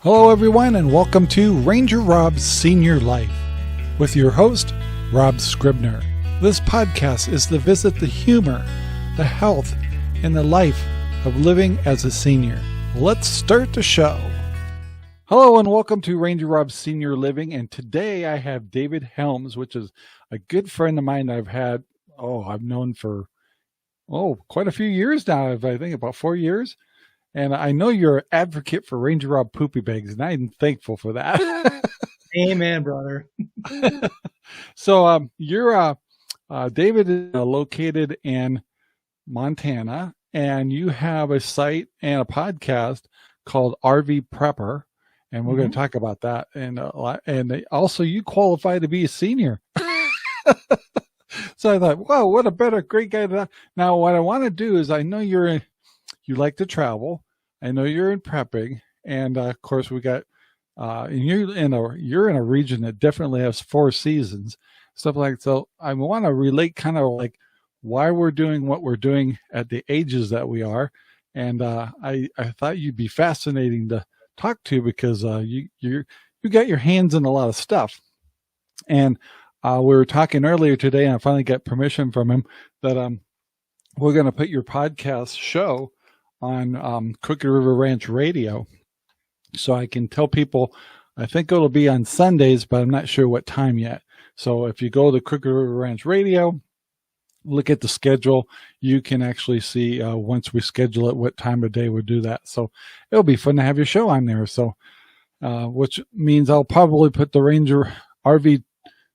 Hello everyone and welcome to Rangerrob's Senior Life with your host, Rob Scribner. This podcast is to visit the humor, the health, and the life of living as a senior. Let's start the show. Hello and welcome to Rangerrob's Senior Living, and today I have David Helms, which is a good friend of mine I've known for quite a few years now. I think about 4 years. And I know you're an advocate for Rangerrob poopy bags, and I'm thankful for that. Amen, brother. So you're David is located in Montana, and you have a site and a podcast called RV Prepper, and we're going to talk about that. And also you qualify to be a senior. So I thought, wow, what a great guy to. Now, what I want to do is, I know you like to travel. I know you're in prepping, and of course we got. You're in a region that definitely has 4 seasons, stuff like that. So I want to relate kind of like why we're doing what we're doing at the ages that we are, and I thought you'd be fascinating to talk to because you got your hands in a lot of stuff, and we were talking earlier today, and I finally got permission from him that we're going to put your podcast show on Crooked River Ranch Radio, so I can tell people. I think it'll be on Sundays, but I'm not sure what time yet. So if you go to Crooked River Ranch Radio, look at the schedule, you can actually see once we schedule it what time of day we'll do that. So it'll be fun to have your show on there. So which means I'll probably put the Ranger RV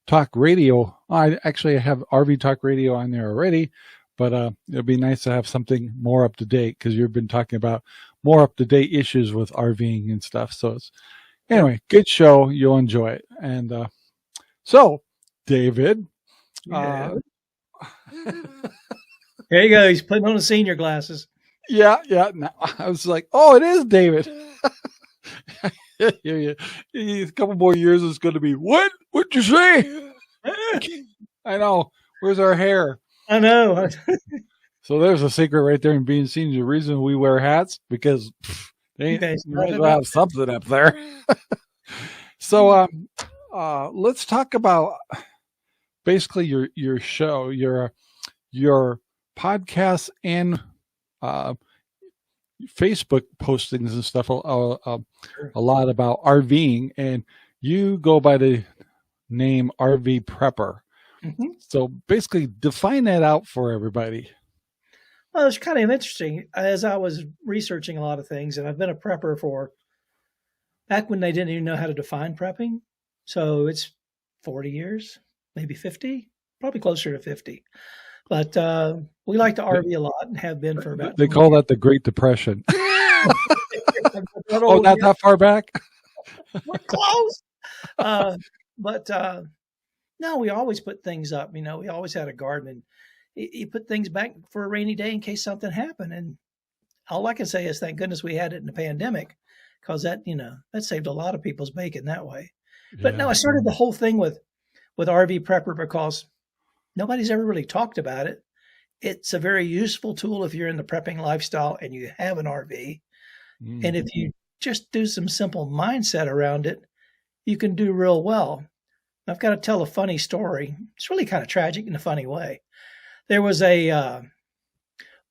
Talk Radio. I actually have RV Talk Radio on there already, but it'll be nice to have something more up to date because you've been talking about more up to date issues with RVing and stuff. So anyway, good show. You'll enjoy it. And so, David. Yeah. There you go. He's putting on the senior glasses. Yeah. No, I was like, oh, it is David. Yeah. A couple more years is going to be, what? What'd you say? I know. Where's our hair? I know. So there's a secret right there in being senior. The reason we wear hats, because they might as well have something up there. So let's talk about basically your show, your podcast and Facebook postings and stuff, a lot about RVing, and you go by the name RV Prepper. Mm-hmm. So basically define that out for everybody. Well, it's kind of interesting. As I was researching a lot of things, and I've been a prepper for back when they didn't even know how to define prepping. So it's 40 years, maybe 50, probably closer to 50. But we like to RV a lot and have been for about. They call that the Great Depression. Not that far back. We're close. But no, we always put things up. We always had a garden, and you put things back for a rainy day in case something happened. And all I can say is thank goodness we had it in the pandemic, because that saved a lot of people's bacon that way. But no, I started the whole thing with RV Prepper because nobody's ever really talked about it. It's a very useful tool if you're in the prepping lifestyle and you have an RV. Mm-hmm. And if you just do some simple mindset around it, you can do real well. I've got to tell a funny story. It's really kind of tragic in a funny way. There was a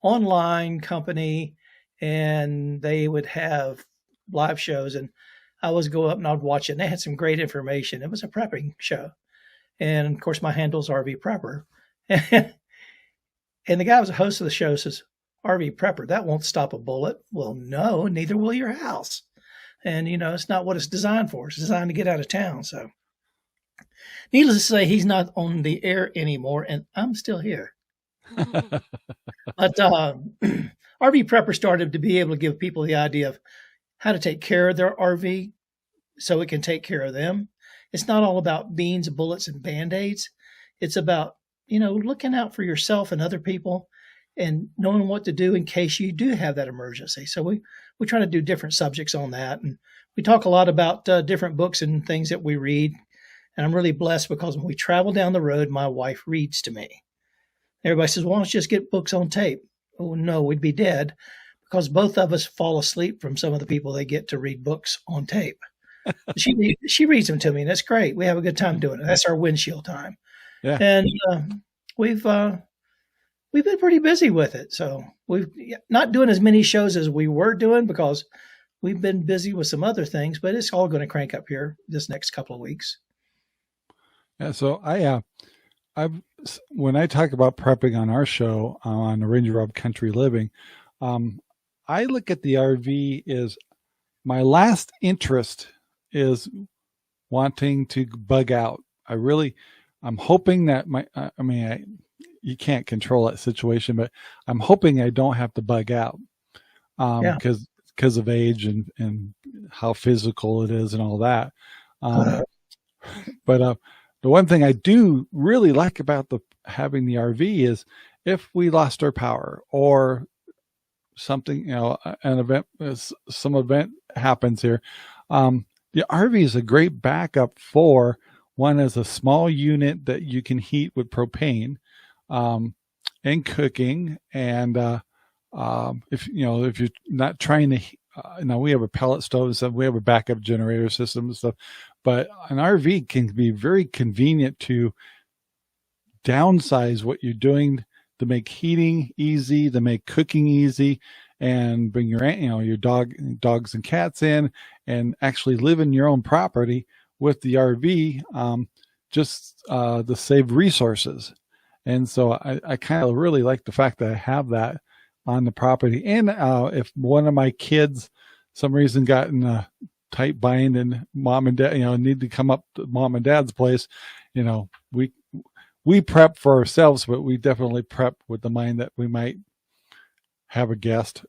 online company, and they would have live shows, and I always go up and I'd watch it. And they had some great information. It was a prepping show. And of course, my handle's RV Prepper. And the guy who was the host of the show says, RV Prepper, that won't stop a bullet. Well, no, neither will your house. And, it's not what it's designed for. It's designed to get out of town. So needless to say, he's not on the air anymore, and I'm still here. But RV Prepper started to be able to give people the idea of how to take care of their RV so it can take care of them. It's not all about beans, bullets, and Band-Aids. It's about, looking out for yourself and other people and knowing what to do in case you do have that emergency. So we try to do different subjects on that. And we talk a lot about different books and things that we read. And I'm really blessed because when we travel down the road, my wife reads to me. Everybody says, why don't you just get books on tape? Oh, no, we'd be dead. because both of us fall asleep from some of the people they get to read books on tape. She reads them to me, and that's great. We have a good time doing it. That's our windshield time. Yeah. And we've been pretty busy with it. So we've not doing as many shows as we were doing because we've been busy with some other things, but it's all going to crank up here this next couple of weeks. Yeah. So when I talk about prepping on our show on the Rangerrob Country Living, I look at the RV as my last interest is wanting to bug out. I'm hoping that you can't control that situation, but I'm hoping I don't have to bug out because of age and how physical it is and all that. But the one thing I do really like about having the RV is if we lost our power or something, some event happens here, the RV is a great backup for one as a small unit that you can heat with propane, and cooking. And, if you're not trying to, now we have a pellet stove and stuff, we have a backup generator system and stuff, but an RV can be very convenient to downsize what you're doing to make heating easy, to make cooking easy, and bring your dogs and cats in and actually live in your own property with the RV, just to save resources. And so I kind of really like the fact that I have that on the property. And if one of my kids, some reason, got in a tight bind and mom and dad, need to come up to mom and dad's place, we prep for ourselves, but we definitely prep with the mind that we might have a guest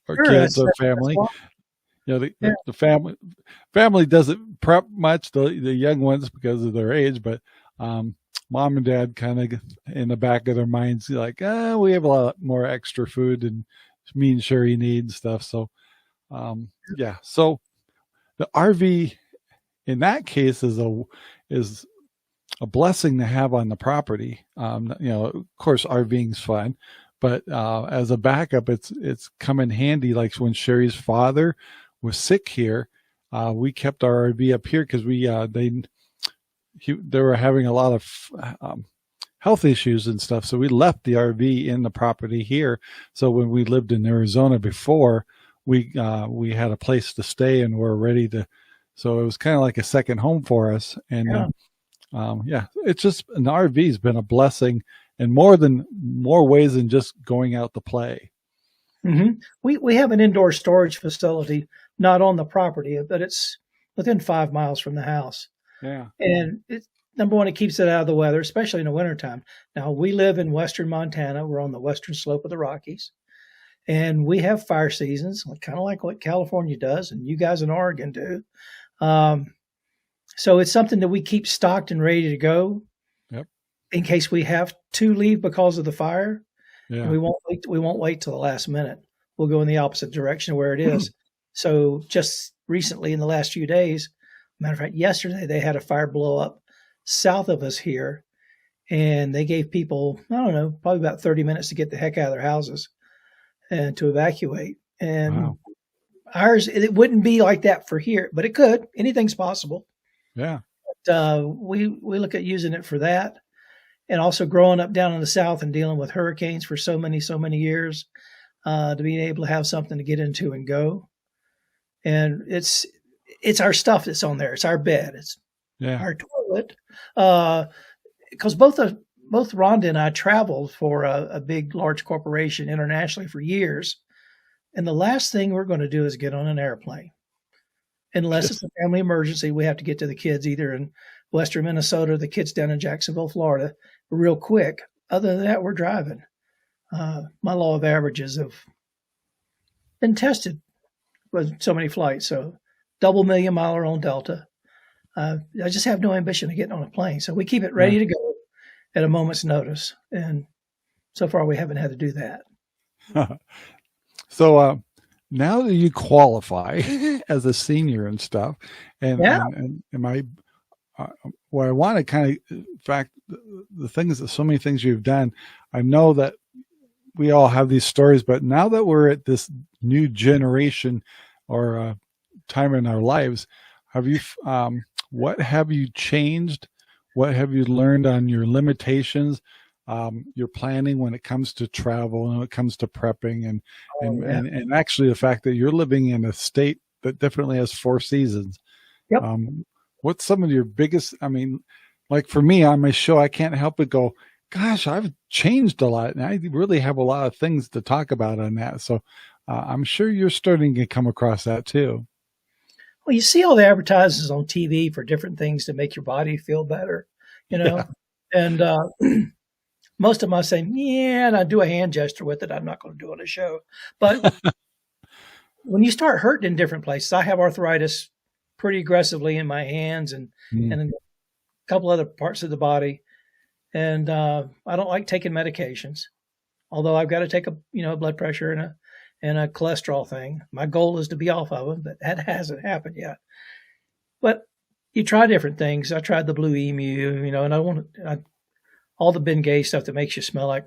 or kids or family. The family doesn't prep much, the young ones, because of their age, but mom and dad kind of in the back of their minds like, we have a lot more extra food and me and Sherry need stuff. So so the RV in that case is a blessing to have on the property. Of course RVing's fun, but as a backup, it's come in handy. Like when Sherry's father was sick here, we kept our RV up here because they were having a lot of health issues and stuff. So we left the RV in the property here. So when we lived in Arizona before, we had a place to stay and we're ready to. So it was kind of like a second home for us. And it's just an RV has been a blessing in more ways than just going out to play. Mm-hmm. We have an indoor storage facility, not on the property, but it's within 5 miles from the house. Yeah. And number one, it keeps it out of the weather, especially in the wintertime. Now, we live in western Montana. We're on the western slope of the Rockies. And we have fire seasons, kind of like what California does, and you guys in Oregon do. So it's something that we keep stocked and ready to go. Yep. In case we have to leave because of the fire. Yeah. And we won't wait till the last minute. We'll go in the opposite direction of where it is. So just recently, in the last few days, matter of fact, yesterday they had a fire blow up south of us here, and they gave people, I don't know, probably about 30 minutes to get the heck out of their houses and to evacuate. And ours, it wouldn't be like that for here, but it could. Anything's possible. Yeah. But, we look at using it for that. And also growing up down in the South and dealing with hurricanes for so many years, to be able to have something to get into and go. And it's our stuff that's on there. It's our bed. It's our toilet. Because both Rhonda and I traveled for a big, large corporation internationally for years. And the last thing we're going to do is get on an airplane. Unless it's a family emergency, we have to get to the kids either in western Minnesota, the kids down in Jacksonville, Florida, real quick. Other than that, we're driving. My law of averages have been tested with so many flights. So double million miler on Delta. I just have no ambition of getting on a plane. So we keep it ready to go at a moment's notice. And so far we haven't had to do that. So now that you qualify as a senior and stuff, and what I want to kind of, in fact, the things that so many things you've done, I know that we all have these stories, but now that we're at this new generation or time in our lives, have you, what have you changed? What have you learned on your limitations, your planning when it comes to travel and when it comes to prepping and actually the fact that you're living in a state that definitely has 4 seasons. Yep. What's some of your biggest, I mean, like for me on my show, I can't help but go, gosh, I've changed a lot. And I really have a lot of things to talk about on that. So I'm sure you're starting to come across that too. Well, you see all the advertisements on TV for different things to make your body feel better, you know, and most of them I say, yeah, and I do a hand gesture with it. I'm not going to do it on a show. But when you start hurting in different places, I have arthritis pretty aggressively in my hands and in a couple other parts of the body. And I don't like taking medications, although I've got to take a blood pressure and a cholesterol thing. My goal is to be off of them, but that hasn't happened yet. But you try different things. I tried the Blue Emu, and all the Ben Gay stuff that makes you smell like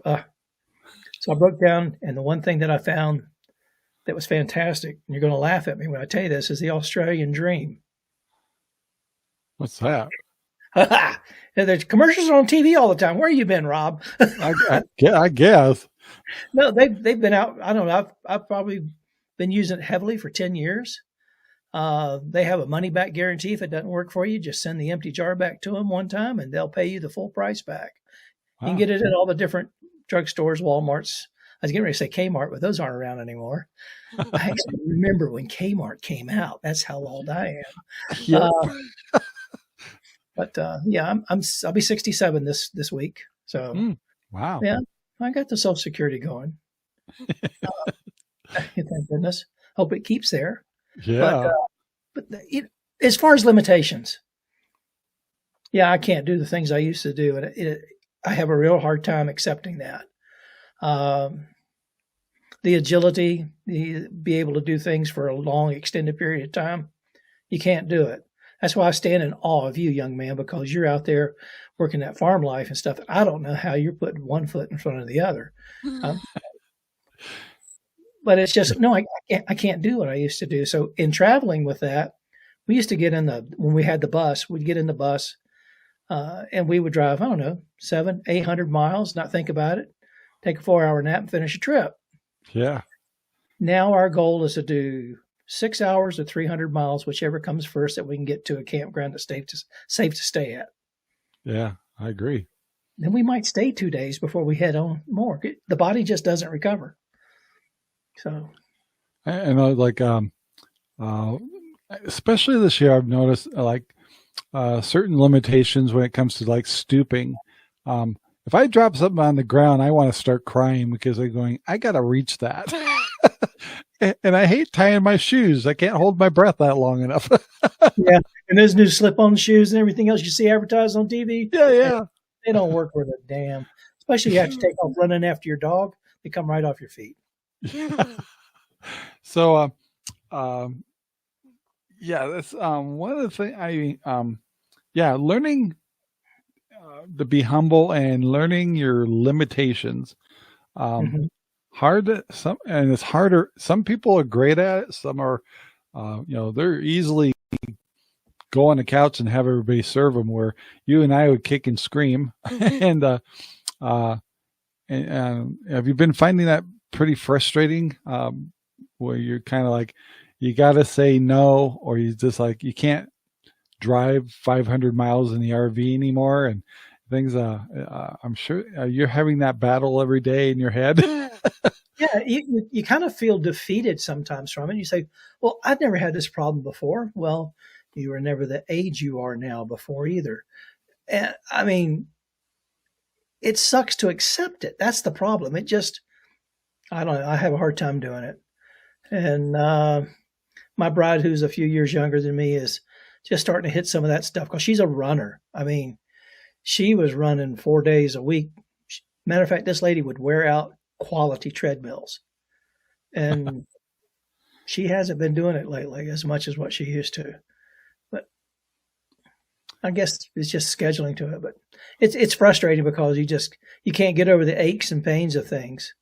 So I broke down, and the one thing that I found that was fantastic, and you're going to laugh at me when I tell you this, is the Australian Dream. What's that? There's commercials on TV all the time. Where you been, Rob? I guess. No, they've been out. I don't know. I've probably been using it heavily for 10 years. They have a money back guarantee. If it doesn't work for you, just send the empty jar back to them one time and they'll pay you the full price back. Wow. You can get it at all the different drugstores, Walmarts. I was getting ready to say Kmart, but those aren't around anymore. I actually remember when Kmart came out. That's how old I am. Yep. But I'll be 67 this week. So wow. Yeah, I got the Social Security going. Thank goodness. Hope it keeps there. Yeah. But as far as limitations, I can't do the things I used to do, and I have a real hard time accepting that. The agility, be able to do things for a long, extended period of time, you can't do it. That's why I stand in awe of you, young man, because you're out there working that farm life and stuff. I don't know how you're putting one foot in front of the other. But it's just, no, I can't do what I used to do. So in traveling with that, we used to get when we had the bus, we'd get in the bus and we would drive, 700-800 miles, not think about it, take a 4-hour nap and finish a trip. Yeah. Now our goal is to do 6 hours or 300 miles, whichever comes first, that we can get to a campground that's safe to stay at. Yeah, I agree. Then we might stay 2 days before we head on more. The body just doesn't recover. So, and especially this year, I've noticed certain limitations when it comes to like stooping. If I drop something on the ground, I want to start crying because I'm going, I got to reach that. And I hate tying my shoes. I can't hold my breath that long enough. Yeah. And those new slip-on shoes and everything else you see advertised on TV. Yeah. They don't work with a damn. Especially you have to take off running after your dog. They come right off your feet. Yeah. So, that's one of the things learning to be humble and learning your limitations. It's harder. Some people are great at it. Some are, they're easily go on the couch and have everybody serve them, where you and I would kick and scream. And have you been finding that pretty frustrating? Where you're kind of like, you got to say no, or you just like, you can't drive 500 miles in the RV anymore and things. I'm sure you're having that battle every day in your head. Yeah, you kind of feel defeated sometimes from it. You say, well, I've never had this problem before. Well, you were never the age you are now before either. And I mean, it sucks to accept it. That's the problem. It just, I don't know. I have a hard time doing it. And my bride, who's a few years younger than me, is just starting to hit some of that stuff because she's a runner. I mean, she was running 4 days a week. Matter of fact, this lady would wear out quality treadmills. And she hasn't been doing it lately as much as what she used to. But I guess it's just scheduling to it. But it's frustrating because you can't get over the aches and pains of things.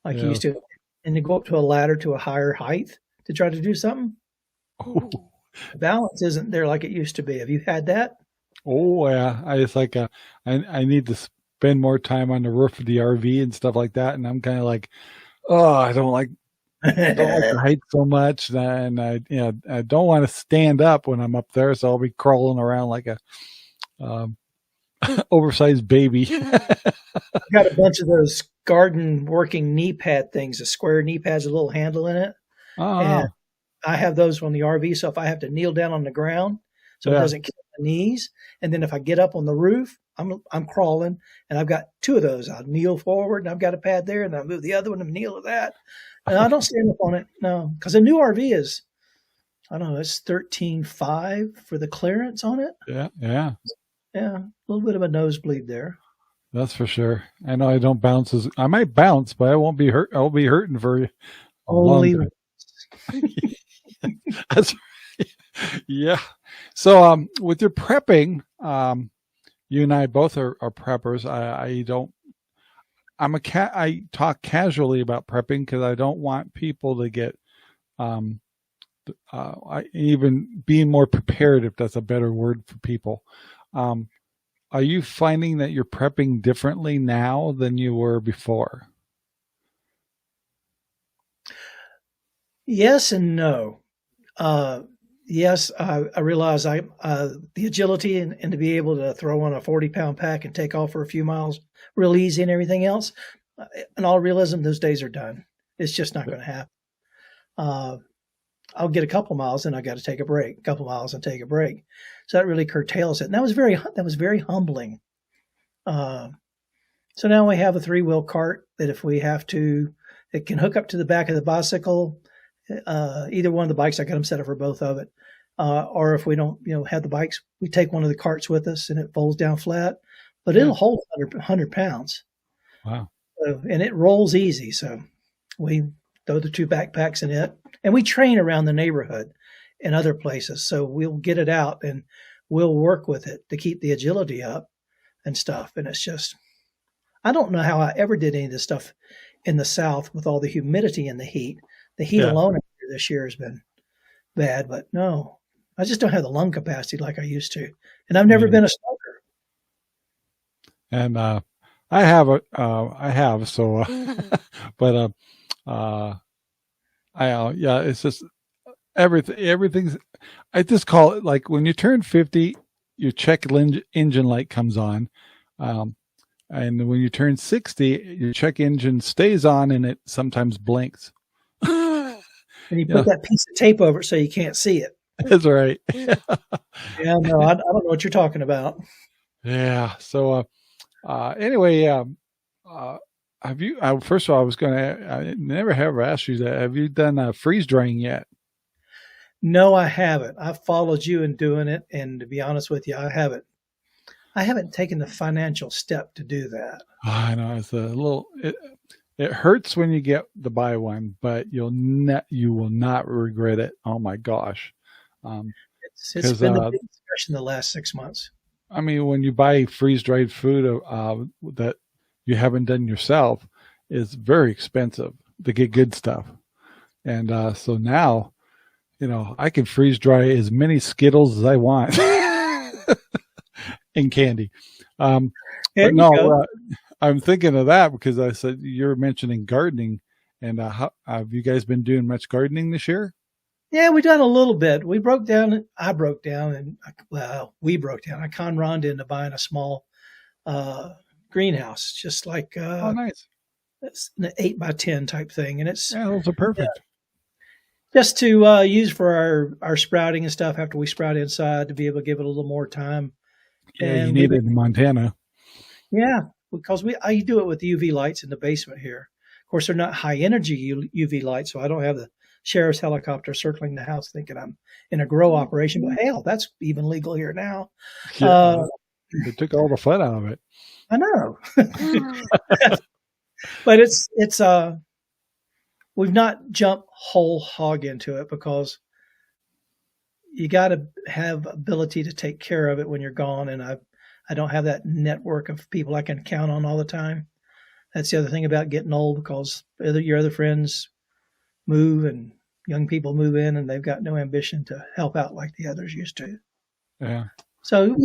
like you Yeah. used to, and to go up to a ladder to a higher height to try to do something. Oh, The balance isn't there like it used to be. Have you had that? oh yeah. It's like I need to spend more time on the roof of the RV and stuff like that, and I'm kind of like, oh, I don't like the height so much, and I don't want to stand up when I'm up there, so I'll be crawling around like a um, oversized baby. I've got a bunch of those garden working knee pad things, a square knee pads, a little handle in it. And Oh, I have those on the RV. So if I have to kneel down on the ground so it yeah. doesn't kill my knees, and then if I get up on the roof, I'm crawling, and I've got two of those. I'll kneel forward, and I've got a pad there, and I move the other one and kneel to that. And I don't stand up on it, no, because a new RV is, I don't know, it's 13.5 for the clearance on it. Yeah, yeah, Yeah, a little bit of a nosebleed there. that's for sure. I know I don't bounce as I might bounce, but I won't be hurt. I'll be hurting for a long Only time. That's yeah. So with your prepping, you and I both are preppers. I don't. I talk casually about prepping because I don't want people to get um even being more prepared, if that's a better word for people. Um, are you finding that you're prepping differently now than you were before? yes and no. Uh, yes, I realize the agility and to be able to throw on a 40-pound pack and take off for a few miles real easy and everything else. In all realism, those days are done. It's just not going to happen. Uh, I'll get a couple miles and I got to take a break. A couple miles and take a break. So that really curtails it. And that was very humbling. Uh, so now we have a 3-wheel cart that if we have to, it can hook up to the back of the bicycle. Either one of the bikes, I got them set up for both of it. Or if we don't, have the bikes, we take one of the carts with us and it folds down flat, but Yeah. it'll hold 100 pounds. Wow. And it rolls easy. So we throw the 2 backpacks in it, and we train around the neighborhood and other places. So we'll get it out and we'll work with it to keep the agility up and stuff. And it's just, I don't know how I ever did any of this stuff in the South with all the humidity and the heat. The heat Yeah. alone this year has been bad, but no, I just don't have the lung capacity like I used to. And I've never Yeah. been a smoker. And I have so, but yeah, it's just everything's. I just call it like when you turn 50, your engine light comes on, and when you turn 60, your check engine stays on and it sometimes blinks. And you Yeah, put that piece of tape over it so you can't see it. that's right. Yeah, no, I don't know what you're talking about. Yeah. So, anyway, have you? First of all, I never have asked you that. Have you done freeze drying yet? No, I haven't. I've followed you in doing it, and to be honest with you, I haven't. I haven't taken the financial step to do that. I know it's a little. It hurts when you get to buy one, but you will not regret it. Oh my gosh. It's 'Cause, been the big discussion the last 6 months. I mean, when you buy freeze dried food that you haven't done yourself, it's very expensive to get good stuff. And so now, I can freeze dry as many Skittles as I want in candy. There But you no, go. I'm thinking of that because I said you're mentioning gardening, and have you guys been doing much gardening this year? Yeah, we done a little bit. We broke down. I broke down, and we broke down. I conned Rhonda into buying a small greenhouse, just like Oh, nice. it's an 8x10 type thing, and it's Yeah, those are perfect. just to use for our sprouting and stuff after we sprout inside to be able to give it a little more time. Yeah, you And need it in Montana. yeah, because I do it with UV lights in the basement here. Of course, they're not high energy UV lights, so I don't have the sheriff's helicopter circling the house thinking I'm in a grow operation. But hell, that's even legal here now. Yeah, they took all the fun out of it. I know, but it's we've not jumped whole hog into it because you got to have ability to take care of it when you're gone, and I don't have that network of people I can count on all the time. That's the other thing about getting old, because your other friends move and young people move in and they've got no ambition to help out like the others used to. Yeah. So,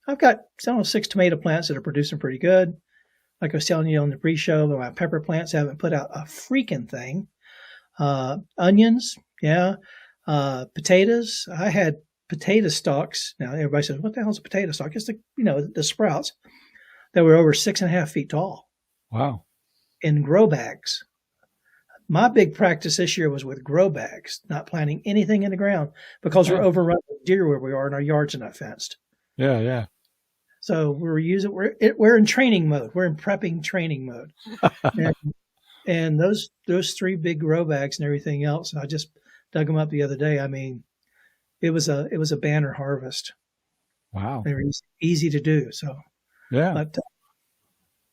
I've got 6 tomato plants that are producing pretty good. Like I was telling you on the pre-show, but my pepper plants haven't put out a freaking thing. Onions, yeah. Potatoes. I had potato stalks. Now everybody says, "What the hell is a potato stalk?" It's the sprouts that were over 6.5 feet tall. Wow. In grow bags. My big practice this year was with grow bags, not planting anything in the ground, because we're overrun with deer where we are and our yards are not fenced. Yeah, yeah. So we're in training mode. We're in prepping training mode. and those 3 big grow bags and everything else, I just dug them up the other day. I mean, it was a banner harvest. Wow. They were easy to do. So yeah. But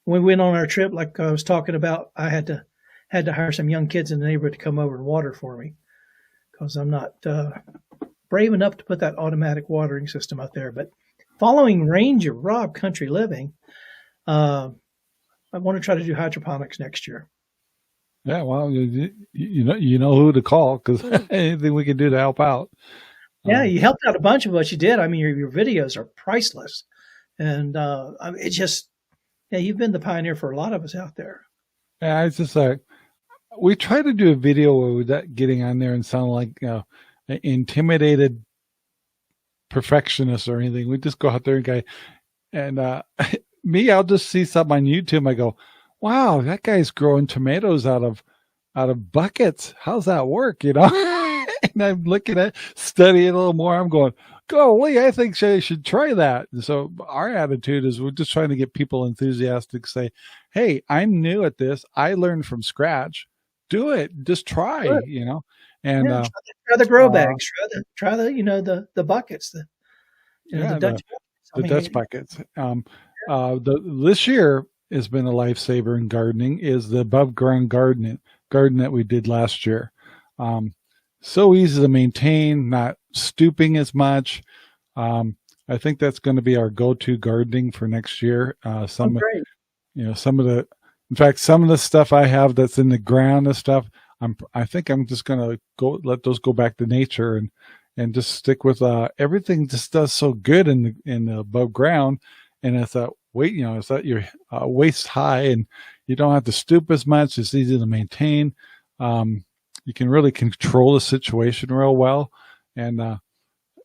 when we went on our trip, like I was talking about, I had to hire some young kids in the neighborhood to come over and water for me, because I'm not brave enough to put that automatic watering system out there. But following Rangerrob Country Living, I want to try to do hydroponics next year. Yeah, well, you know who to call, because anything we can do to help out. Yeah, you helped out a bunch of what you did. I mean, your videos are priceless, and it's just, you've been the pioneer for a lot of us out there. Yeah, it's just like, we try to do a video without getting on there and sound like an intimidated perfectionist or anything. We just go out there and I'll just see something on YouTube. I go, wow, that guy's growing tomatoes out of buckets. How's that work? And I'm looking at, studying a little more. I'm going, golly, I think I should try that. And so our attitude is we're just trying to get people enthusiastic, say, hey, I'm new at this. I learned from scratch. Do it. Just try, And try the grow bags. Try the buckets. The Dutch buckets. This year has been a lifesaver in gardening is the above ground garden that we did last year. So easy to maintain, not stooping as much. I think that's going to be our go-to gardening for next year. Some of the stuff I have that's in the ground and stuff, I think I'm just going to let those go back to nature and just stick with everything. Just does so good in the above ground, and it's that weight, it's at your waist high, and you don't have to stoop as much. It's easy to maintain. You can really control the situation real well, and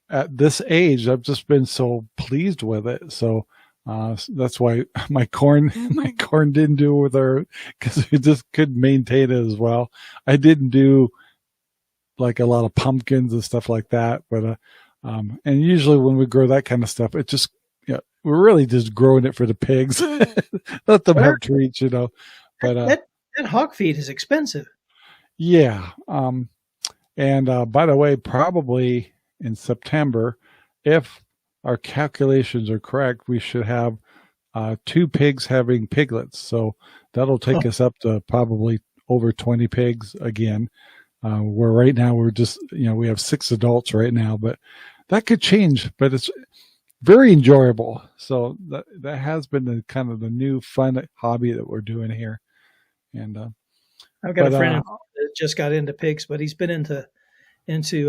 at this age, I've just been so pleased with it. So that's why my corn didn't do with her, because we just couldn't maintain it as well. I didn't do like a lot of pumpkins and stuff like that, but and usually when we grow that kind of stuff, it just we're really just growing it for the pigs. Let them have treats, But that hog feed is expensive. Yeah. And by the way, probably in September, if our calculations are correct, we should have 2 pigs having piglets. So that'll take us up to probably over 20 pigs again. Where right now we're just, we have 6 adults right now, but that could change. But it's very enjoyable. So that has been the kind of the new fun hobby that we're doing here. And I've got a friend that just got into pigs, but he's been into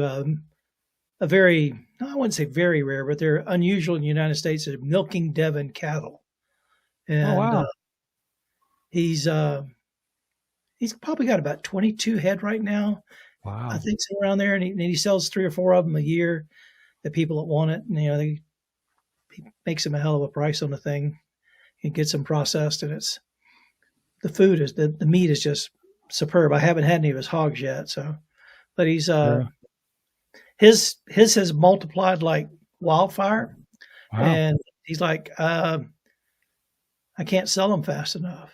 a very, I wouldn't say very rare, but they're unusual in the United States, of milking Devon cattle. And he's probably got about 22 head right now. Wow. I think somewhere around there. And he sells 3 or 4 of them a year, the people that want it. And, he makes them a hell of a price on the thing and gets them processed. And the food is, the meat is just superb. I haven't had any of his hogs yet. So, but he's, his has multiplied like wildfire. Wow. And he's like, I can't sell them fast enough.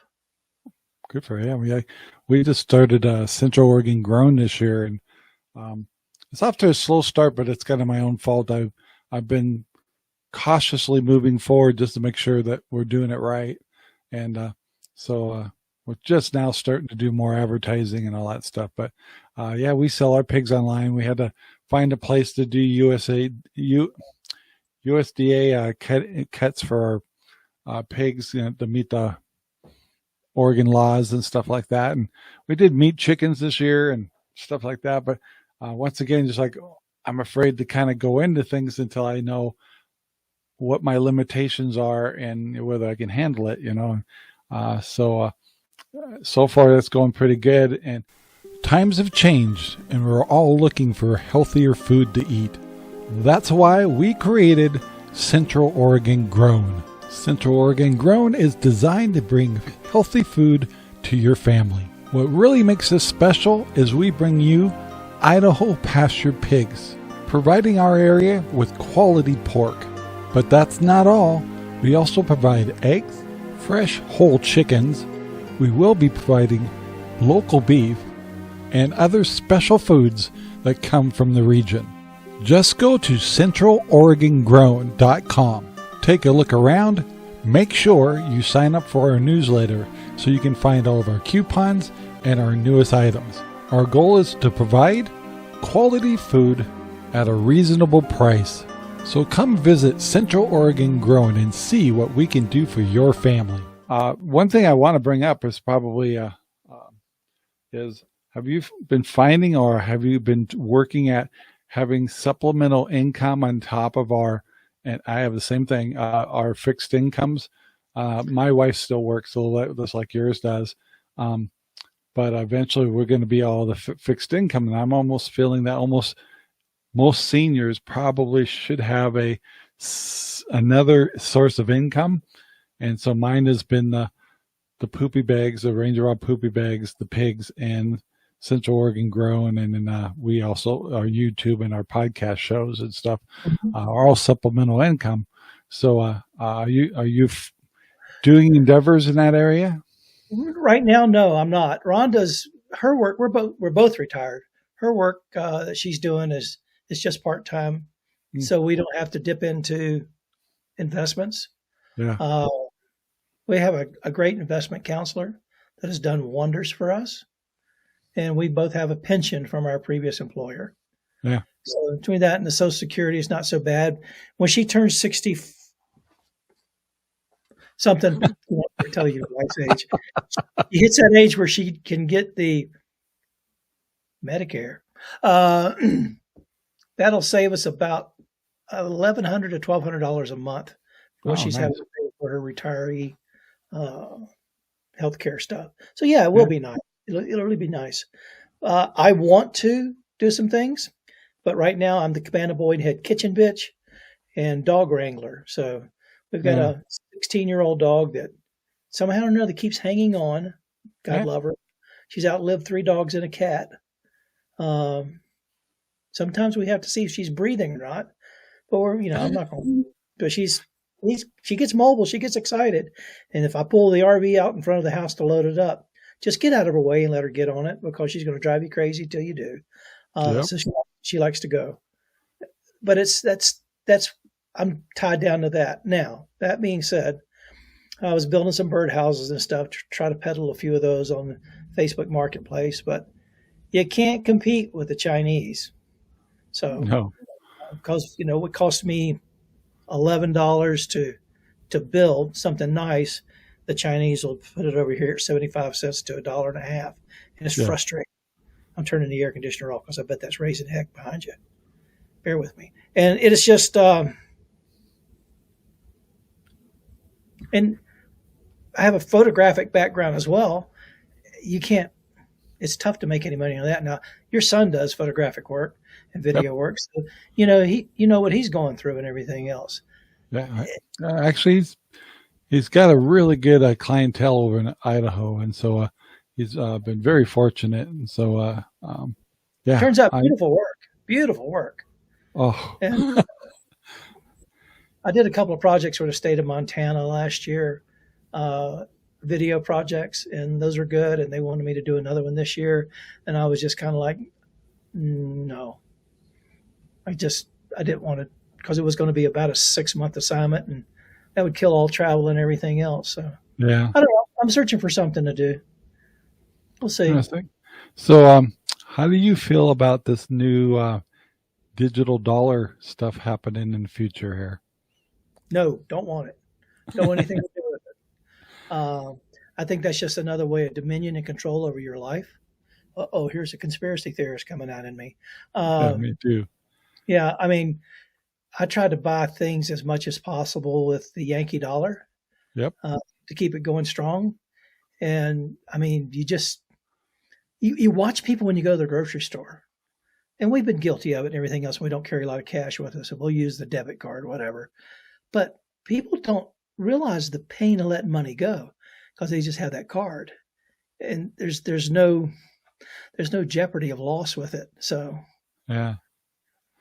Good for him. We just started Central Oregon Grown this year, and it's off to a slow start, but it's kind of my own fault. I've been cautiously moving forward just to make sure that we're doing it right, and so we're just now starting to do more advertising and all that stuff. But we sell our pigs online. We had to find a place to do USDA cuts for our pigs, to meet the Oregon laws and stuff like that. And we did meat chickens this year and stuff like that. But once again, just like I'm afraid to kind of go into things until I know what my limitations are and whether I can handle it, so far that's going pretty good. And times have changed and we're all looking for healthier food to eat. That's why we created Central Oregon Grown. Central Oregon Grown is designed to bring healthy food to your family. What really makes us special is we bring you Idaho pastured pigs, providing our area with quality pork. But that's not all. We also provide eggs, fresh whole chickens. We will be providing local beef and other special foods that come from the region. Just go to centraloregongrown.com. Take a look around. Make sure you sign up for our newsletter so you can find all of our coupons and our newest items. Our goal is to provide quality food at a reasonable price. So come visit Central Oregon Grown and see what we can do for your family. One thing I want to bring up is probably is, have you been finding or have you been working at having supplemental income on top of our, and I have the same thing, our fixed incomes? My wife still works a little just like yours does. But eventually we're going to be all the fixed income. And I'm almost feeling that almost most seniors probably should have another source of income. And so mine has been the poopy bags, the Rangerrob poopy bags, the pigs, and Central Oregon Grown. And then we also, our YouTube and our podcast shows and stuff are all supplemental income. So are you doing endeavors in that area? Right now, no, I'm not. Rhonda's, her work, we're both retired. Her work that she's doing is just part-time. So we don't have to dip into investments. Yeah. We have a great investment counselor that has done wonders for us. And we both have a pension from our previous employer. Yeah. So between that and the Social Security, it's not so bad. When she turns 60 something, I won't tell you your wife's age, she hits that age where she can get the Medicare. That'll save us about $1,100 to $1,200 a month for what she's having to pay for her retiree healthcare stuff. So yeah, it will be nice. It'll really be nice. I want to do some things, but right now I'm the cabana boy and head kitchen bitch and dog wrangler. So we've got a 16-year-old dog that somehow or another keeps hanging on. God love her. She's outlived 3 dogs and a cat. Sometimes we have to see if she's breathing or not, but I'm not going to, but she gets mobile. She gets excited. And if I pull the RV out in front of the house to load it up, just get out of her way and let her get on it because she's going to drive you crazy till you do. So she likes to go, but I'm tied down to that. Now, that being said, I was building some birdhouses and stuff to try to peddle a few of those on the Facebook Marketplace, but you can't compete with the Chinese. So, because, it cost me $11 to build something nice, the Chinese will put it over here at 75 cents to $1.50. And it's frustrating. I'm turning the air conditioner off because I bet that's raising heck behind you. Bear with me. And it is just, and I have a photographic background as well. It's tough to make any money on that. Now, your son does photographic work and video work. So, what he's going through and everything else. Yeah. Actually, he's got a really good clientele over in Idaho. And so he's been very fortunate. And so, Turns out beautiful work. Oh. And I did a couple of projects for the state of Montana last year, video projects, and those were good. And they wanted me to do another one this year. And I was just kind of like, no, I didn't want to, because it was going to be about a 6-month assignment and that would kill all travel and everything else. So I don't know. I'm searching for something to do. We'll see. So, how do you feel about this new digital dollar stuff happening in the future here? No, don't want it. Don't want anything to do with it. I think that's just another way of dominion and control over your life. Oh, here's a conspiracy theorist coming out in me. Yeah, me too. Yeah, I mean, I try to buy things as much as possible with the Yankee dollar Yep. to keep it going strong. And I mean, you watch people when you go to the grocery store, and we've been guilty of it and everything else. We don't carry a lot of cash with us, so we'll use the debit card, whatever. But people don't realize the pain of letting money go because they just have that card, and there's no jeopardy of loss with it. So Yeah.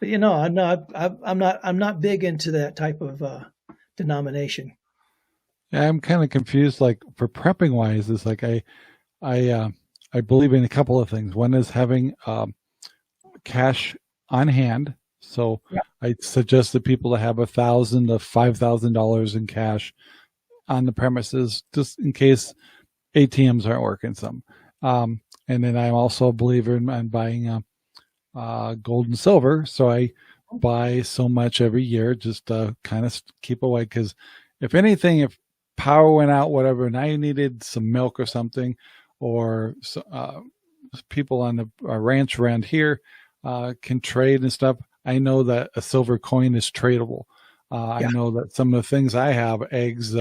but I'm not big into that type of denomination. Yeah, I'm kind of confused. Like for prepping wise, it's like I believe in a couple of things. One is having cash on hand. So Yeah. I suggest that people to have $1,000 to $5,000 in cash on the premises, just in case ATMs aren't working. Some, and then I'm also a believer in buying gold and silver. So I buy so much every year just to kind of keep away. Because if anything, if power went out, whatever, and I needed some milk or something, or people on the ranch around here can trade and stuff. I know that a silver coin is tradable. I know that some of the things I have, eggs,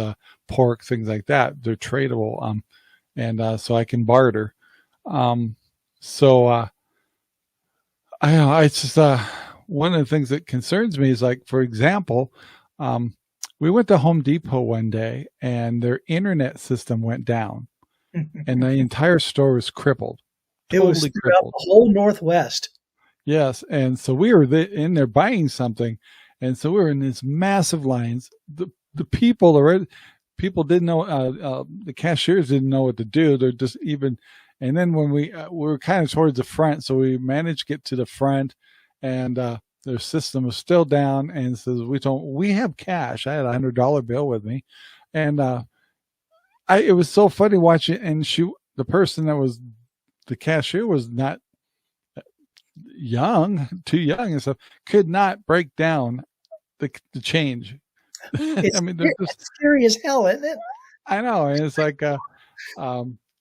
pork, things like that, they're tradable. And so I can barter. So I don't know. It's just one of the things that concerns me is, like, for example, we went to Home Depot one day and their internet system went down, and the entire store was crippled. It was Totally throughout crippled. the whole Northwest. Yes, and so we were in there buying something, and so we were in these massive lines. The people didn't know. The cashiers didn't know what to do. They're just even. And then when we were kind of towards the front, so we managed to get to the front, and their system was still down. And says, we have cash. I had $100 bill with me, and it was so funny watching. And the person that was the cashier was not too young and stuff, could not break down the change. It's, I mean, it's scary as hell, isn't it? I know. And it's like,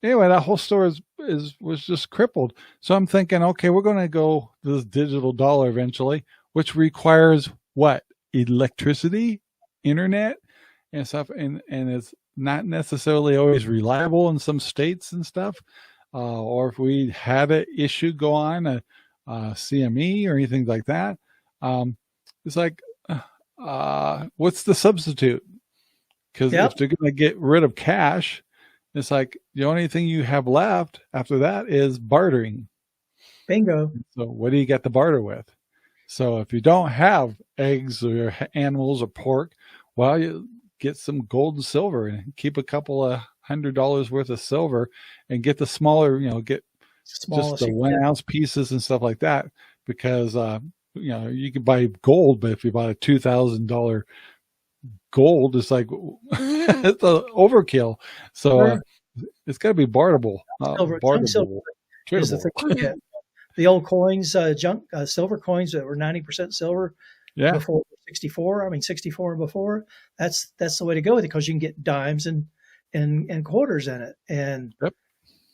anyway, that whole store was just crippled. So I'm thinking, okay, we're going to go to this digital dollar eventually, which requires what? Electricity, internet, and stuff. And it's not necessarily always reliable in some states and stuff. Or if we had an issue go on, CME or anything like that, it's like, what's the substitute? Because if they're going to get rid of cash, it's like the only thing you have left after that is bartering. Bingo. So what do you get to barter with? So if you don't have eggs or animals or pork, well, you get some gold and silver and keep a couple of $100 worth of silver and get the smaller, get just the 1 ounce pieces and stuff like that, because you can buy gold, but if you buy a $2,000 gold, it's like it's a overkill. So it's got to be barterable. Silver is the thing. The old coins, silver coins that were 90% silver before 64. I mean 64 and before. That's the way to go with it, because you can get dimes and quarters in it. And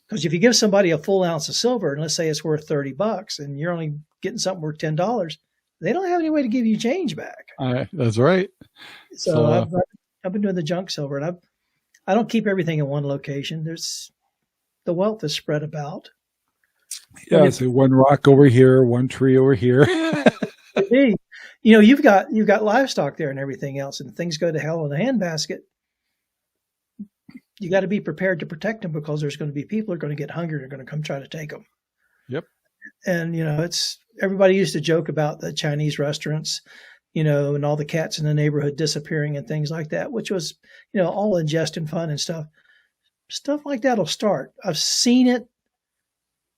because if you give somebody a full ounce of silver, and let's say it's worth $30, and you're only getting something worth $10, they don't have any way to give you change back. That's right. So I've been doing the junk silver, and I don't keep everything in one location. The wealth is spread about. Yeah, so one rock over here, one tree over here. You've got livestock there and everything else, and things go to hell in a handbasket. You got to be prepared to protect them, because there's going to be people who are going to get hungry and are going to come try to take them. Yep. And everybody used to joke about the Chinese restaurants, and all the cats in the neighborhood disappearing and things like that, which was, all in jest and fun and stuff. Stuff like that will start. I've seen it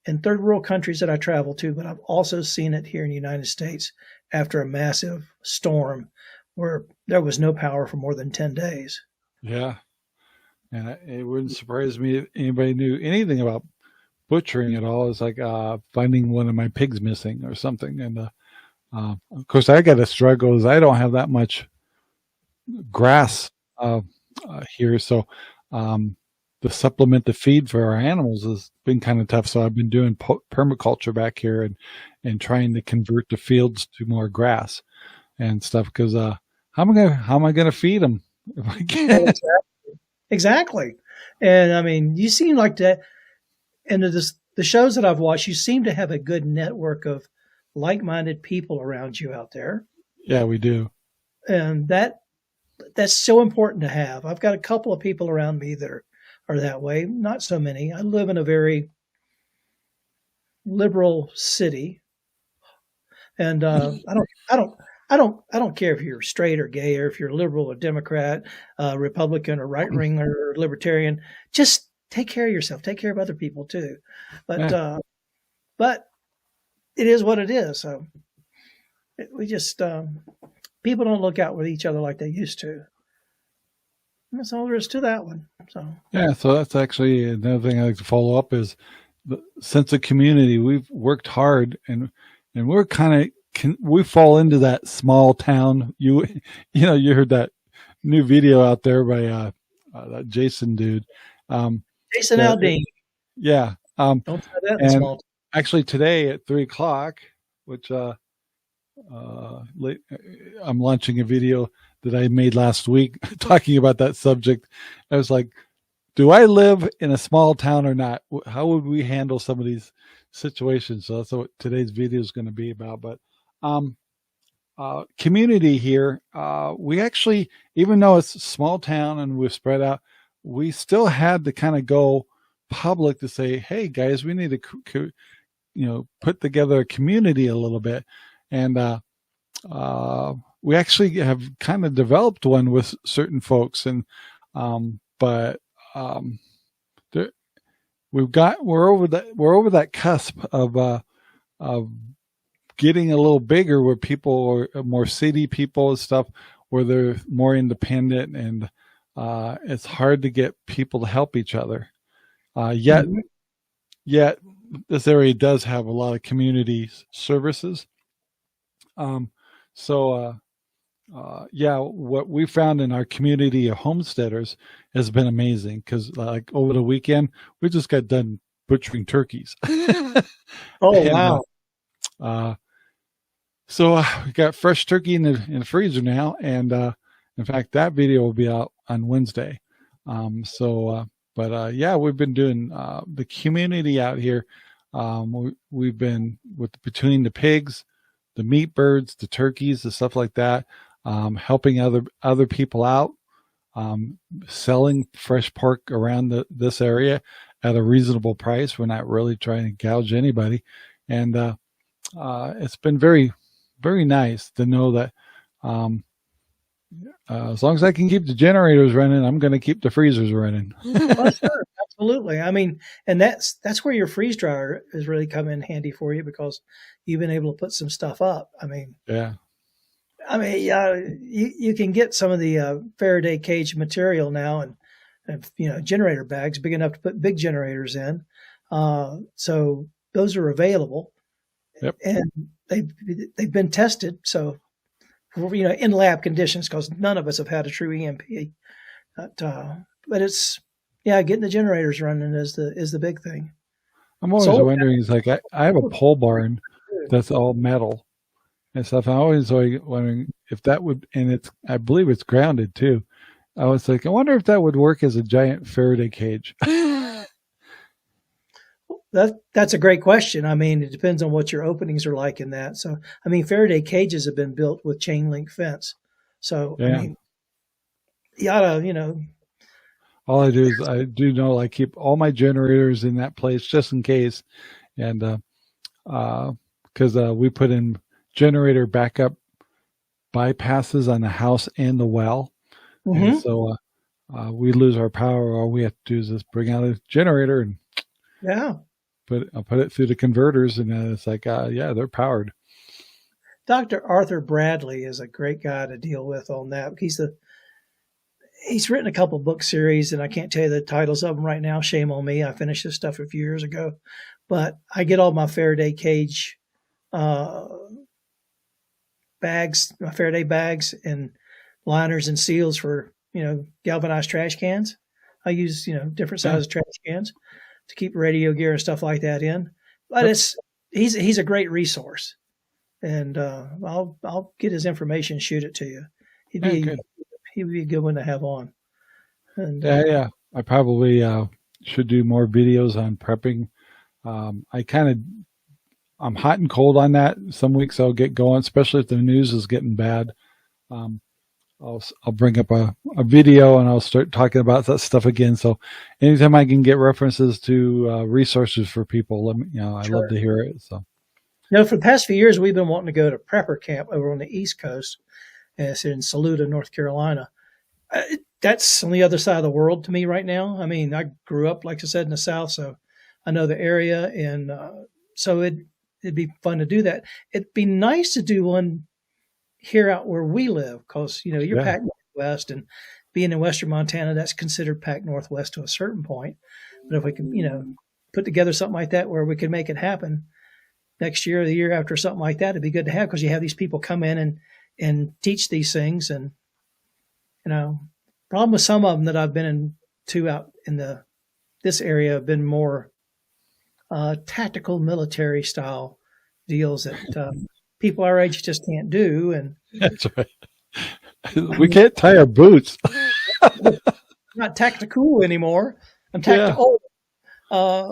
in third world countries that I travel to, but I've also seen it here in the United States after a massive storm where there was no power for more than 10 days. Yeah. And it wouldn't surprise me if anybody knew anything about butchering at all. It's like finding one of my pigs missing or something. And of course, I got to struggle as I don't have that much grass here. So the supplement, the feed for our animals has been kind of tough. So I've been doing permaculture back here and trying to convert the fields to more grass and stuff. Because how am I gonna feed them if I can't? Exactly. And I mean, you seem like that. And the shows that I've watched, you seem to have a good network of like-minded people around you out there, Yeah, we do. and that's so important to have. I've got a couple of people around me that are that way. Not so many. I live in a very liberal city, and I don't care if you're straight or gay, or if you're liberal or Democrat, Republican or right wing or libertarian. Just take care of yourself. Take care of other people too. But Yeah. but it is what it is. So we just people don't look out with each other like they used to. And that's all there is to that one. So Yeah, so that's actually another thing I like to follow up is the sense of community. We've worked hard and we're kind of we fall into that small town. You heard that new video out there by that Jason dude. Jason that, Aldean. yeah. Don't try that in And small. actually today at 3:00, which I'm launching a video that I made last week talking about that subject. I was like, do I live in a small town or not? How would we handle some of these situations? So that's what today's video is going to be about. But community here, we actually, even though it's a small town and we're spread out, we still had to kind of go public to say, hey guys, we need to put together a community a little bit. And we actually have kind of developed one with certain folks, and but we're over that cusp of getting a little bigger, where people are more city people and stuff, where they're more independent, and it's hard to get people to help each other. Yet this area does have a lot of community services. What we found in our community of homesteaders has been amazing, because like over the weekend, we just got done butchering turkeys. Oh, wow. So we got fresh turkey in the freezer now. And in fact, that video will be out on Wednesday. We've been doing the community out here. We've been between the pigs, the meat birds, the turkeys, the stuff like that, helping other people out, selling fresh pork around this area at a reasonable price. We're not really trying to gouge anybody. And it's been very, very nice to know that as long as I can keep the generators running, I'm going to keep the freezers running. Well, sure, absolutely. I mean, and that's where your freeze dryer has really come in handy for you, because you've been able to put some stuff up. I mean, you can get some of the Faraday cage material now, and generator bags big enough to put big generators in. So those are available. Yep. And they've been tested. So, in lab conditions, because none of us have had a true EMP. But it's, getting the generators running is the big thing. I'm always wondering, is like, I have a pole barn that's all metal and stuff. I'm always wondering if that would, and I believe it's grounded too. I was like, I wonder if that would work as a giant Faraday cage. That's a great question. I mean, it depends on what your openings are like in that. So, I mean, Faraday cages have been built with chain link fence. So, I mean, you ought to, All I do is I keep all my generators in that place just in case. And because we put in generator backup bypasses on the house and the well. Mm-hmm. And so we lose our power. All we have to do is just bring out a generator and I'll put it through the converters, and it's like, they're powered. Dr. Arthur Bradley is a great guy to deal with on that. He's written a couple book series, and I can't tell you the titles of them right now. Shame on me. I finished this stuff a few years ago, but I get all my Faraday cage bags, my Faraday bags and liners and seals for, galvanized trash cans. I use, different sizes trash cans to keep radio gear and stuff like that in. But he's a great resource, and I'll get his information, shoot it to you. He'd be a good one to have on. And yeah. I probably should do more videos on prepping. I'm hot and cold on that. Some weeks I'll get going, especially if the news is getting bad. I'll bring up a video and I'll start talking about that stuff again. So anytime I can get references to resources for people, let me, I love to hear it. So, for the past few years, we've been wanting to go to prepper camp over on the East Coast. And it's in Saluda, North Carolina. That's on the other side of the world to me right now. I mean, I grew up, like I said, in the South, so I know the area. And so it'd be fun to do that. It'd be nice to do one here out where we live, because you're Pac Northwest, and being in Western Montana, that's considered Pac Northwest to a certain point. But if we can, put together something like that where we could make it happen next year or the year after, something like that, it'd be good to have, because you have these people come in and teach these things. And problem with some of them that I've been into out in this area have been more tactical military style deals that people our age just can't do. And that's right. We can't tie our boots. Not tactical anymore. I'm tactical. I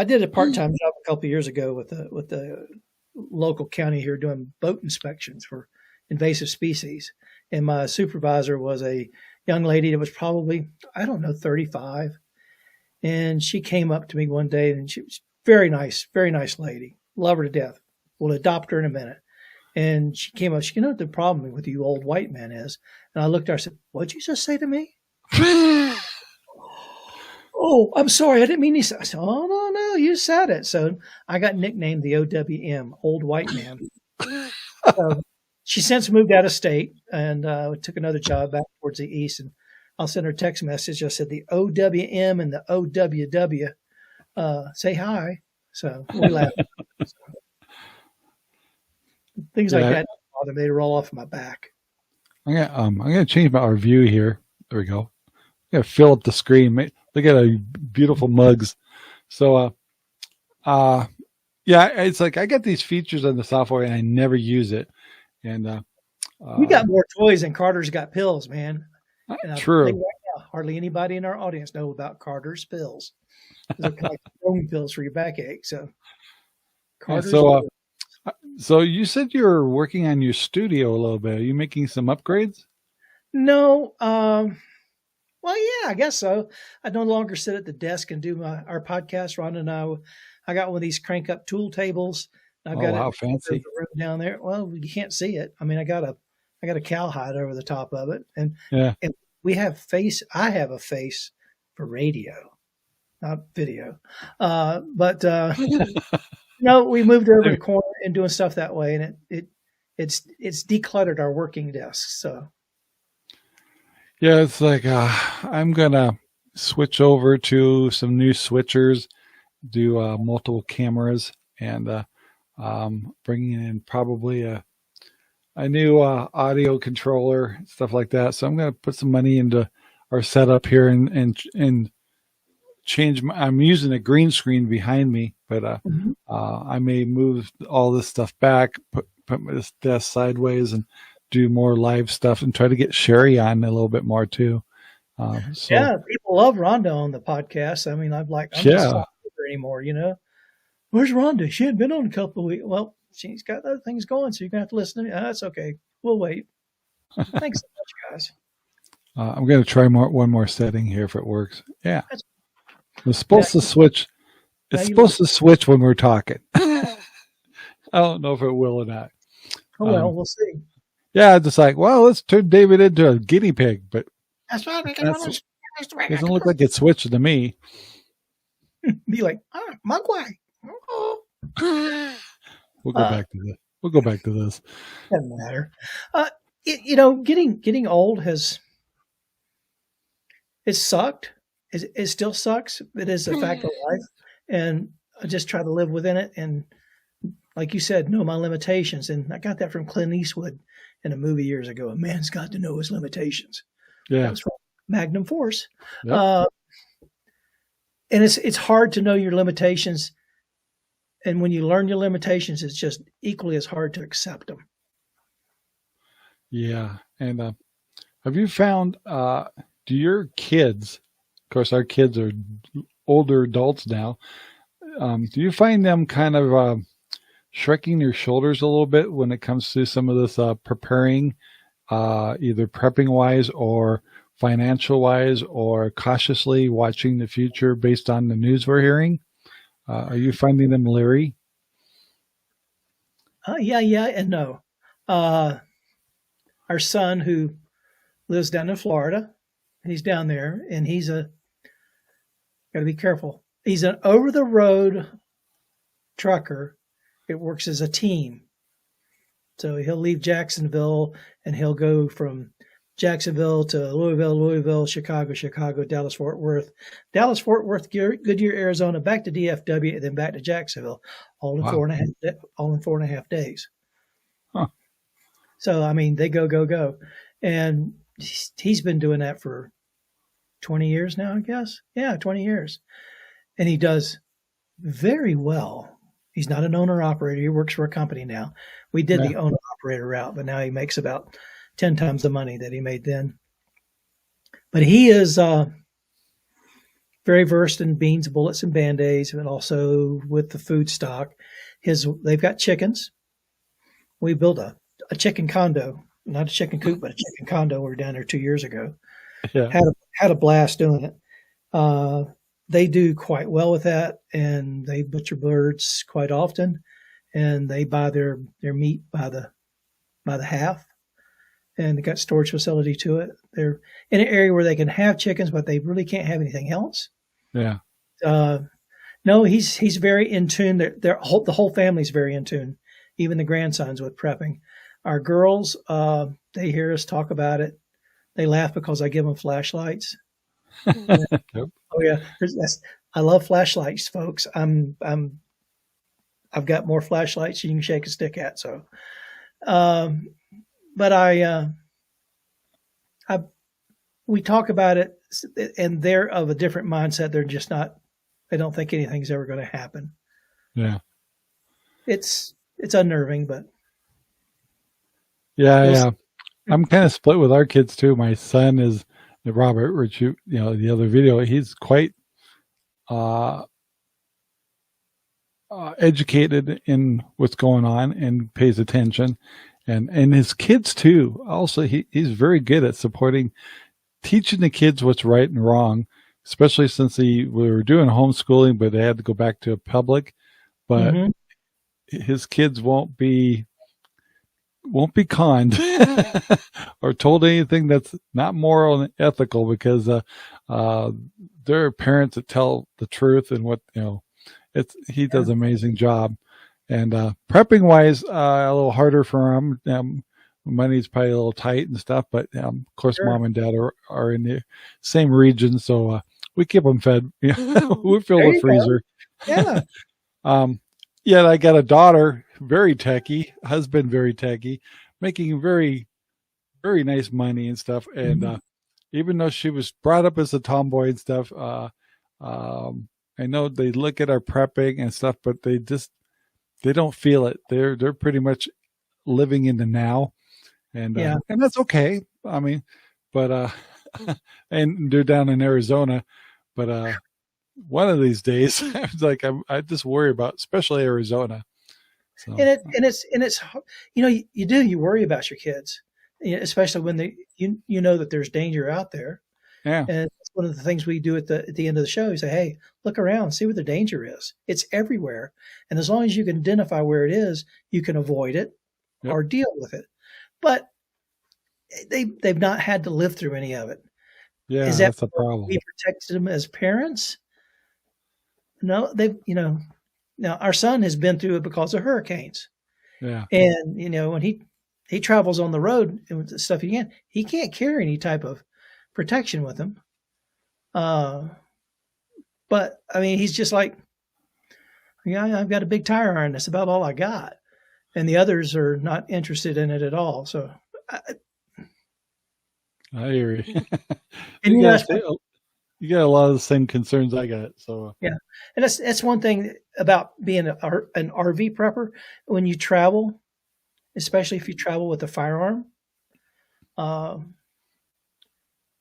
did a part-time job a couple of years ago with the local county here doing boat inspections for invasive species. And my supervisor was a young lady that was probably, 35. And she came up to me one day, and she was very nice lady. Love her to death. We'll adopt her in a minute. And she came up, what the problem with you old white men is? And I looked at her and said, "What'd you just say to me?" "Oh, I'm sorry. I didn't mean to." I said, "Oh, no, you said it." So I got nicknamed the OWM, old white man. So she since moved out of state and took another job back towards the east. And I'll send her a text message. I said, "The OWM and the OWW say hi." So we laugh. Things like that bother me. They roll off my back. I'm gonna change our view here. There we go. I'm gonna fill up the screen. Look at our beautiful mugs. So it's like I got these features on the software and I never use it. And we got more toys than Carter's got pills, man. And true. Right now, hardly anybody in our audience know about Carter's pills. They're like bone pills for your backache. So Carter's. So you said you were working on your studio a little bit. Are you making some upgrades? No. Well, yeah, I guess so. I no longer sit at the desk and do our podcast. Ron and I got one of these crank up tool tables. I've got how fancy room down there. Well, you can't see it. I mean, I got a cowhide over the top of it, and we have I have a face for radio, not video. But we moved over the corner and doing stuff that way, and it's decluttered our working desks. So yeah, it's like I'm gonna switch over to some new switchers, do multiple cameras, and bringing in probably a new audio controller, stuff like that. So I'm going to put some money into our setup here and change. I'm using a green screen behind me, but I may move all this stuff back, put this desk sideways, and do more live stuff, and try to get Sherry on a little bit more too. Yeah, people love Rhonda on the podcast. I mean, I'm not with her anymore, Where's Rhonda? She hadn't been on a couple of weeks. Well, she's got other things going, so you're going to have to listen to me. That's okay. We'll wait. Thanks so much, guys. I'm going to try one more setting here if it works. Yeah. It's supposed to switch. It's supposed to switch when we're talking. I don't know if it will or not. Oh, well, we'll see. Yeah, just like, let's turn David into a guinea pig, but that's right. It doesn't look like it switched to me. Be like, Mugwai. We'll go back to this. We'll go back to this. Doesn't matter. Getting old it sucked. It still sucks. It is a fact of life, and I just try to live within it and like you said, know my limitations. And I got that from Clint Eastwood in a movie years ago. A man's got to know his limitations. That Yeah. was from Magnum Force. Yep. And it's hard to know your limitations. And when you learn your limitations, it's just equally as hard to accept them. Yeah. And have you found, do your kids, of course, our kids are older adults now, do you find them kind of shrugging their shoulders a little bit when it comes to some of this preparing, either prepping wise or financial wise, or cautiously watching the future based on the news we're hearing? Are you finding them leery? Yeah, and no. Our son, who lives down in Florida, he's down there, and got to be careful. He's an over-the-road trucker. It works as a team. So he'll leave Jacksonville, and he'll go from Jacksonville to Louisville, Chicago, Dallas-Fort Worth, Goodyear, Arizona, back to DFW, and then back to Jacksonville, all in 4.5 days. Huh. So, I mean, they go. And he's been doing that for 20 years now, I guess. Yeah, 20 years. And he does very well. He's not an owner-operator. He works for a company now. We did the owner-operator route, but now he makes about 10 times the money that he made then. But he is very versed in beans, bullets, and Band-Aids, and also with the food stock. They've got chickens. We built a chicken condo, not a chicken coop, but a chicken condo. We were down there 2 years ago. Yeah. Had a blast doing it. They do quite well with that, and they butcher birds quite often, and they buy their meat by the half, and they got storage facility to it. They're in an area where they can have chickens, but they really can't have anything else. Yeah. No, he's very in tune. The whole family's very in tune, even the grandsons, with prepping. Our girls, they hear us talk about it. They laugh because I give them flashlights. Yep. Oh yeah, I love flashlights, folks. I've got more flashlights than you can shake a stick at. So, but we talk about it, and they're of a different mindset. They're just not. They don't think anything's ever going to happen. Yeah. It's unnerving, but yeah. I'm kind of split with our kids too. My son is Robert, which the other video. He's quite educated in what's going on and pays attention, and his kids too. Also, he's very good at teaching the kids what's right and wrong, especially since we were doing homeschooling, but they had to go back to a public. But his kids won't be conned or told anything that's not moral and ethical, because there are parents that tell the truth, and he does an amazing job. And prepping wise, a little harder for him. Money's probably a little tight and stuff, but of course, sure. Mom and Dad are in the same region, so we keep them fed. We fill the freezer. Go. Yeah. Yet I got a daughter, very techie, husband, very techie, making very, very nice money and stuff. And even though she was brought up as a tomboy and stuff, I know they look at our prepping and stuff, but they don't feel it. They're pretty much living in the now, and and that's okay. I mean, but and they're down in Arizona, but one of these days, I was like, I just worry about, especially Arizona. So. And it's you worry about your kids, especially when you know that there's danger out there. Yeah. And it's one of the things we do at the end of the show. You say, hey, look around, see where the danger is. It's everywhere. And as long as you can identify where it is, you can avoid it or deal with it. But they've not had to live through any of it. Yeah, is that's a problem. We protected them as parents? No, now our son has been through it because of hurricanes. Yeah. And, when he travels on the road and with the stuff he can't carry any type of protection with him. But I mean, he's just like, Yeah, I've got a big tire iron. That's about all I got. And the others are not interested in it at all. So, I hear you. and You got a lot of the same concerns I got. So yeah, and that's one thing about being an RV prepper. When you travel, especially if you travel with a firearm,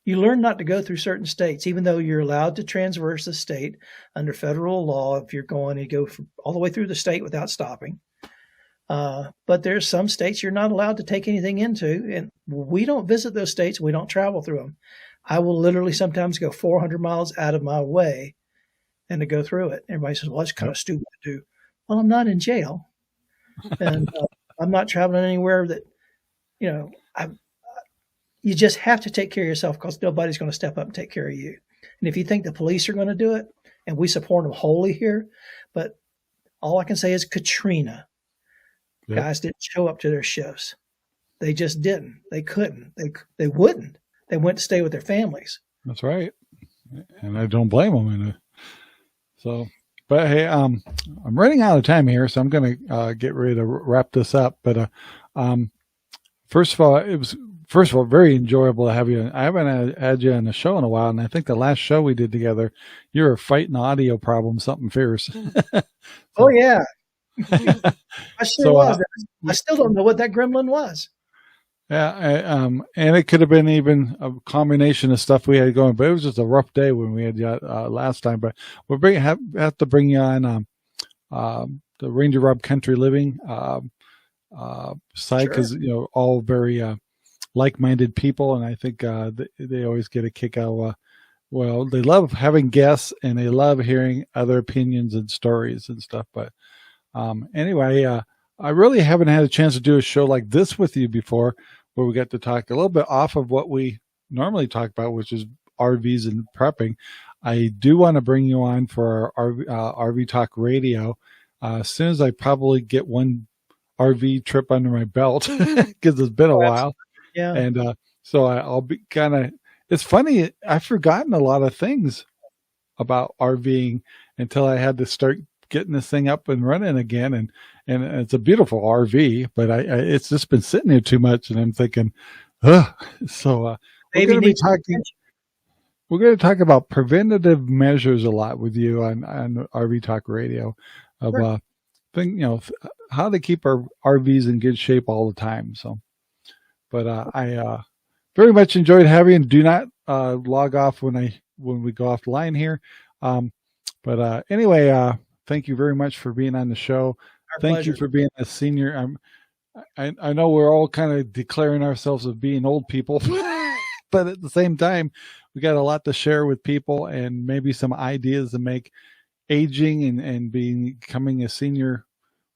you learn not to go through certain states, even though you're allowed to transverse the state under federal law. If you're going to go all the way through the state without stopping. But there's some states you're not allowed to take anything into, and we don't visit those states. We don't travel through them. I will literally sometimes go 400 miles out of my way and to go through it. Everybody says, well, that's kind of stupid to do. Well, I'm not in jail, and I'm not traveling anywhere that, you just have to take care of yourself, because nobody's going to step up and take care of you. And if you think the police are going to do it, and we support them wholly here, but all I can say is Katrina. Yep. Guys didn't show up to their shifts. They just didn't. They couldn't. They wouldn't. They went to stay with their families. That's right. And I don't blame them. But hey, I'm running out of time here, so I'm going to get ready to wrap this up. But first of all, it was very enjoyable to have you. I haven't had you on the show in a while, and I think the last show we did together, you were fighting audio problems, something fierce. Oh yeah, I sure was. I still don't know what that gremlin was. Yeah, and it could have been even a combination of stuff we had going, but it was just a rough day when we had you last time. But we'll have to bring you on the Rangerrob Country Living site, because all very like-minded people, and I think they always get a kick out. Well, they love having guests, and they love hearing other opinions and stories and stuff. But anyway, I really haven't had a chance to do a show like this with you before, where we got to talk a little bit off of what we normally talk about, which is RVs and prepping. I do want to bring you on for our RV Talk Radio as soon as I probably get one RV trip under my belt, because it's been a while. Yeah. And so I'll be it's funny, I've forgotten a lot of things about RVing until I had to start getting this thing up and running again. And it's a beautiful RV, but it's just been sitting there too much, and I'm thinking, so we're going to talk about preventative measures a lot with you on RV Talk Radio of how to keep our RVs in good shape all the time. So, but I very much enjoyed having you, and do not log off when we go off the line here. But anyway, thank you very much for being on the show. Thank you for being a senior. I know we're all kind of declaring ourselves as being old people, but at the same time, we got a lot to share with people, and maybe some ideas to make aging and becoming a senior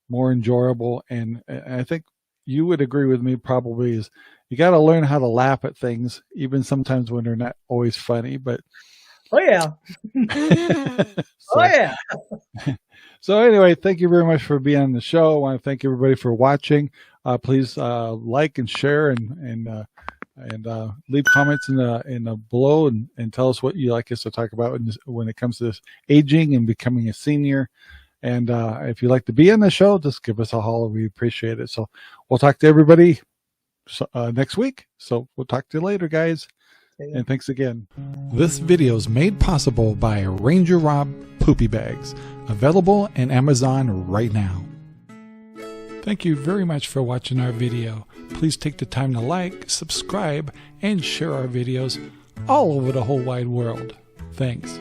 more enjoyable. And I think you would agree with me probably, is you got to learn how to laugh at things, even sometimes when they're not always funny. But oh yeah, oh yeah. So anyway, thank you very much for being on the show. I want to thank everybody for watching. Please like and share and leave comments in the below and tell us what you like us to talk about when it comes to this aging and becoming a senior. And if you'd like to be on the show, just give us a holler. We appreciate it. So we'll talk to everybody next week. So we'll talk to you later, guys. And thanks again. This video is made possible by Rangerrob Poopy Bags, available in Amazon right now. Thank you very much for watching our video. Please take the time to like, subscribe, and share our videos all over the whole wide world. Thanks.